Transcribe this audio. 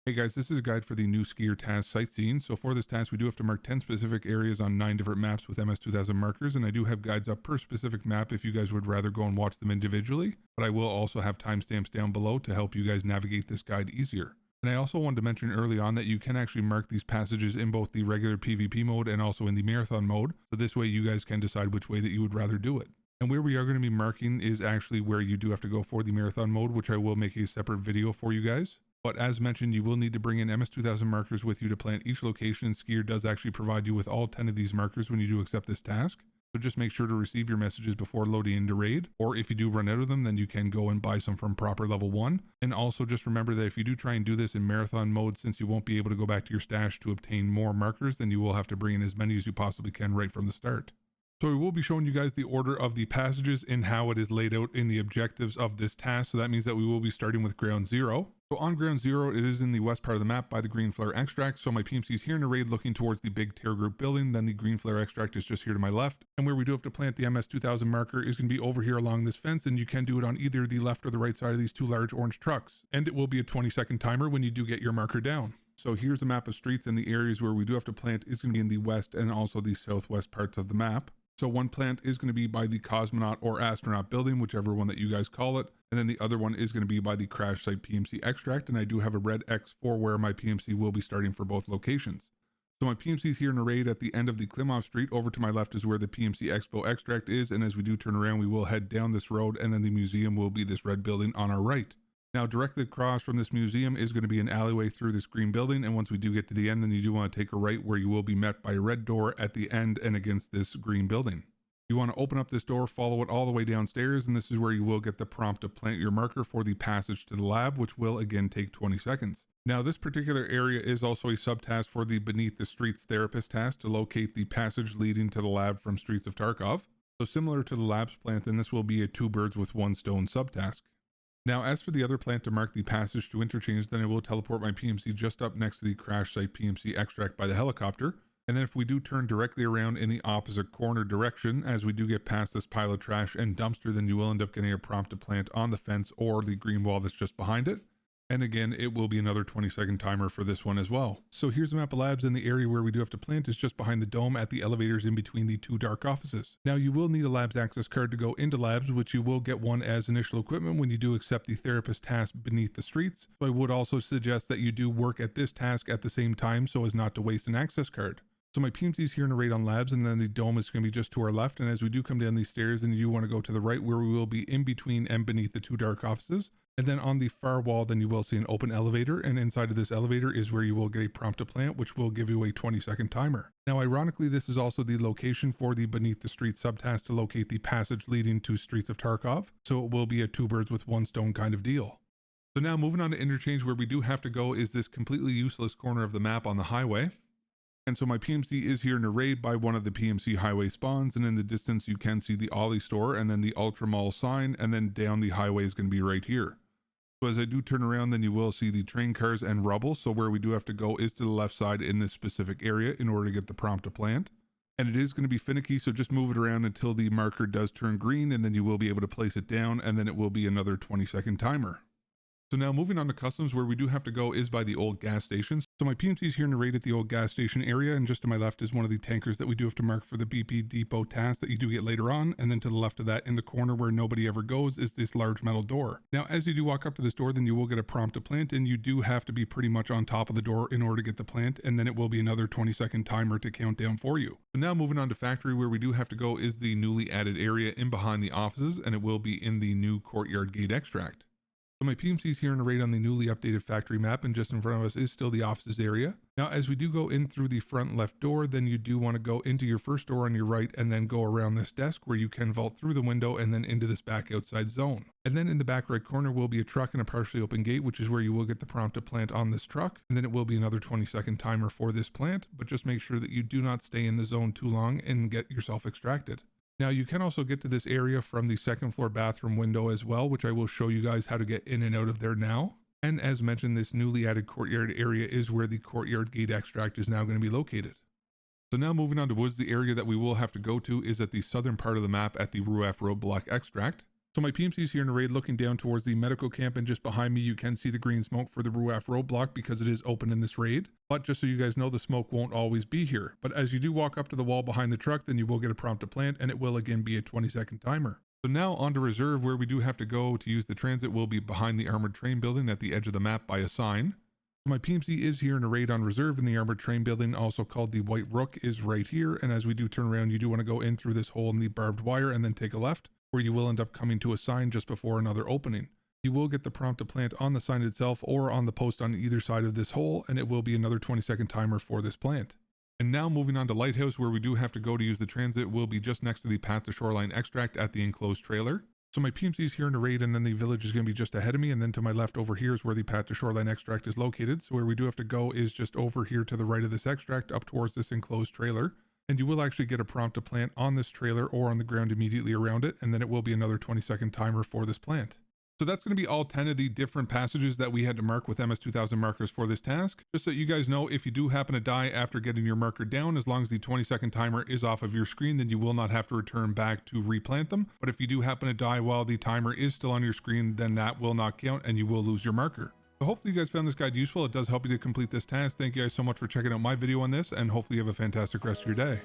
Hey guys, this is a guide for the new skier task Sightseeing. So for this task, we do have to mark 10 specific areas on 9 different maps with MS-2000 markers, and I do have guides up per specific map if you guys would rather go and watch them individually, but I will also have timestamps down below to help you guys navigate this guide easier. And I also wanted to mention early on that you can actually mark these passages in both the regular PvP mode and also in the marathon mode, so this way you guys can decide which way that you would rather do it. And where we are going to be marking is actually where you do have to go for the marathon mode, which I will make a separate video for you guys. But as mentioned, you will need to bring in MS-2000 markers with you to plant each location, and Skier does actually provide you with all 10 of these markers when you do accept this task. So just make sure to receive your messages before loading into raid, or if you do run out of them, then you can go and buy some from proper level 1. And also just remember that if you do try and do this in marathon mode, since you won't be able to go back to your stash to obtain more markers, then you will have to bring in as many as you possibly can right from the start. So we will be showing you guys the order of the passages and how it is laid out in the objectives of this task. So that means that we will be starting with ground 0. So on ground 0, it is in the west part of the map by the green flare extract. So my PMC is here in a raid looking towards the big terror group building. Then the green flare extract is just here to my left. And where we do have to plant the MS-2000 marker is going to be over here along this fence. And you can do it on either the left or the right side of these two large orange trucks. And it will be a 20-second timer when you do get your marker down. So here's a map of streets, and the areas where we do have to plant is going to be in the west and also the southwest parts of the map. So one plant is going to be by the cosmonaut or astronaut building, whichever one that you guys call it. And then the other one is going to be by the crash site PMC extract. And I do have a red X for where my PMC will be starting for both locations. So my PMC is here in a raid at the end of the Klimov Street. Over to my left is where the PMC Expo extract is. And as we do turn around, we will head down this road, and then the museum will be this red building on our right. Now, directly across from this museum is going to be an alleyway through this green building, and once we do get to the end, then you do want to take a right where you will be met by a red door at the end and against this green building. You want to open up this door, follow it all the way downstairs, and this is where you will get the prompt to plant your marker for the passage to the lab, which will again take 20 seconds. Now, this particular area is also a subtask for the Beneath the Streets Therapist task to locate the passage leading to the lab from Streets of Tarkov. So similar to the labs plant, then this will be a 2 birds with 1 stone subtask. Now, as for the other plant to mark the passage to Interchange, then I will teleport my PMC just up next to the crash site PMC extract by the helicopter. And then if we do turn directly around in the opposite corner direction, as we do get past this pile of trash and dumpster, then you will end up getting a prompt to plant on the fence or the green wall that's just behind it. And again, it will be another 20-second timer for this one as well. So here's a map of labs, and the area where we do have to plant is just behind the dome at the elevators in between the 2 dark offices. Now, you will need a labs access card to go into labs, which you will get one as initial equipment when you do accept the therapist task Beneath the Streets. So I would also suggest that you do work at this task at the same time so as not to waste an access card. So my PMC is here in a raid on labs, and then the dome is going to be just to our left. And as we do come down these stairs, then you want to go to the right where we will be in between and beneath the 2 dark offices. And then on the far wall, then you will see an open elevator, and inside of this elevator is where you will get a prompt to plant, which will give you a 20-second timer. Now, ironically, this is also the location for the Beneath the Streets subtask to locate the passage leading to Streets of Tarkov. So it will be a 2 birds with 1 stone kind of deal. So now moving on to Interchange, where we do have to go is this completely useless corner of the map on the highway. And so my PMC is here in a raid by one of the PMC highway spawns, and in the distance you can see the Ollie store and then the Ultra Mall sign, and then down the highway is going to be right here. So as I do turn around, then you will see the train cars and Roubles. So where we do have to go is to the left side in this specific area in order to get the prompt to plant. And it is going to be finicky, so just move it around until the marker does turn green, and then you will be able to place it down, and then it will be another 20-second timer. So now moving on to customs, where we do have to go is by the old gas station. So my PMC is here in a raid at the old gas station area, and just to my left is one of the tankers that we do have to mark for the BP depot task that you do get later on. And then to the left of that, in the corner where nobody ever goes, is this large metal door. Now, as you do walk up to this door, then you will get a prompt to plant, and you do have to be pretty much on top of the door in order to get the plant, and then it will be another 20-second timer to count down for you. So now moving on to factory, where we do have to go is the newly added area in behind the offices, and it will be in the new courtyard gate extract. So my PMC is here in a raid on the newly updated factory map, and just in front of us is still the offices area. Now, as we do go in through the front left door, then you do want to go into your first door on your right and then go around this desk where you can vault through the window and then into this back outside zone. And then in the back right corner will be a truck and a partially open gate, which is where you will get the prompt to plant on this truck. And then it will be another 20-second timer for this plant, but just make sure that you do not stay in the zone too long and get yourself extracted. Now, you can also get to this area from the 2nd floor bathroom window as well, which I will show you guys how to get in and out of there now. And as mentioned, this newly added courtyard area is where the courtyard gate extract is now going to be located. So now moving on to woods, the area that we will have to go to is at the southern part of the map at the Ruaf Roadblock extract. So my PMC is here in a raid looking down towards the medical camp, and just behind me you can see the green smoke for the Ruaf roadblock because it is open in this raid. But just so you guys know, the smoke won't always be here. But as you do walk up to the wall behind the truck, then you will get a prompt to plant, and it will again be a 20-second timer. So now on to reserve, where we do have to go to use the transit will be behind the armored train building at the edge of the map by a sign. My PMC is here in a raid on reserve, and the armored train building, also called the White Rook, is right here. And as we do turn around, you do want to go in through this hole in the barbed wire and then take a left, where you will end up coming to a sign just before another opening. You will get the prompt to plant on the sign itself or on the post on either side of this hole, and it will be another 20-second timer for this plant. And now moving on to Lighthouse, where we do have to go to use the transit, will be just next to the path to Shoreline extract at the enclosed trailer. So my PMC is here in a raid, and then the village is going to be just ahead of me, and then to my left over here is where the path to Shoreline extract is located. So where we do have to go is just over here to the right of this extract up towards this enclosed trailer. And you will actually get a prompt to plant on this trailer or on the ground immediately around it, and then it will be another 20-second timer for this plant. So that's going to be all 10 of the different passages that we had to mark with MS-2000 markers for this task. Just so you guys know, if you do happen to die after getting your marker down, as long as the 20-second timer is off of your screen, then you will not have to return back to replant them. But if you do happen to die while the timer is still on your screen, then that will not count and you will lose your marker. So hopefully you guys found this guide useful. It does help you to complete this task. Thank you guys so much for checking out my video on this, and hopefully you have a fantastic rest of your day.